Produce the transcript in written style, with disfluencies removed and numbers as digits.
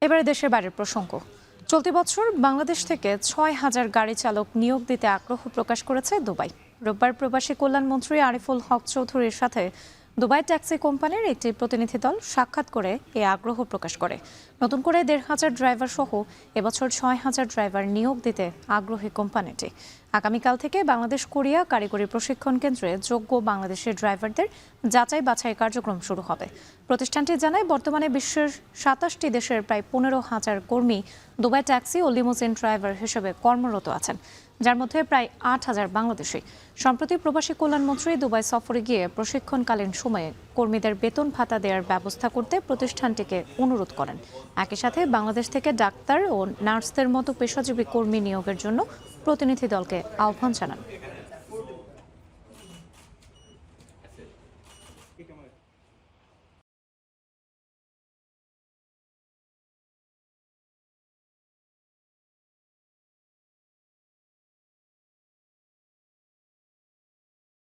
এবারে দেশের বাইরের প্রসঙ্গ। চলতি বছর বাংলাদেশ থেকে ৬,০০০ গাড়ি চালক নিয়োগ দিতে আগ্রহ প্রকাশ করেছে দুবাই। রোববার প্রবাসী কল্যাণমন্ত্রী আরিফুল হক চৌধুরীর সাথে দুবাই ট্যাক্সি কোম্পানির একটি প্রতিনিধি দল সাক্ষাৎ করে এ আগ্রহ প্রকাশ করে। নতুন করে ১৫০০ ড্রাইভার সহ এবছর ৬,০০০ ড্রাইভার নিয়োগ দিতে আগ্রহী কোম্পানিটি। আগামীকাল থেকে বাংলাদেশ কোরিয়া কারিগরি প্রশিক্ষণ কেন্দ্রে যোগ্য বাংলাদেশের ড্রাইভারদের যাচাই বাছাই কার্যক্রম শুরু হবে। প্রতিষ্ঠানটি জানায়, বর্তমানে বিশ্বের ২৭টি দেশের প্রায় ১৫,০০০ কর্মী দুবাই ট্যাক্সি ও লিমোজিন ড্রাইভার হিসেবে কর্মরত আছেন, যার মধ্যে প্রায় ৮,০০০ বাংলাদেশি। সম্প্রতি প্রবাসী কল্যাণমন্ত্রী দুবাই সফরে গিয়ে প্রশিক্ষণকালীন সময়ে কর্মীদের বেতন ভাতা দেওয়ার ব্যবস্থা করতে প্রতিষ্ঠানটিকে অনুরোধ করেন। একই সাথে বাংলাদেশ থেকে ডাক্তার ও নার্সদের মতো পেশাজীবী কর্মী নিয়োগের জন্য প্রতিনিধি দলকে আহ্বান জানান।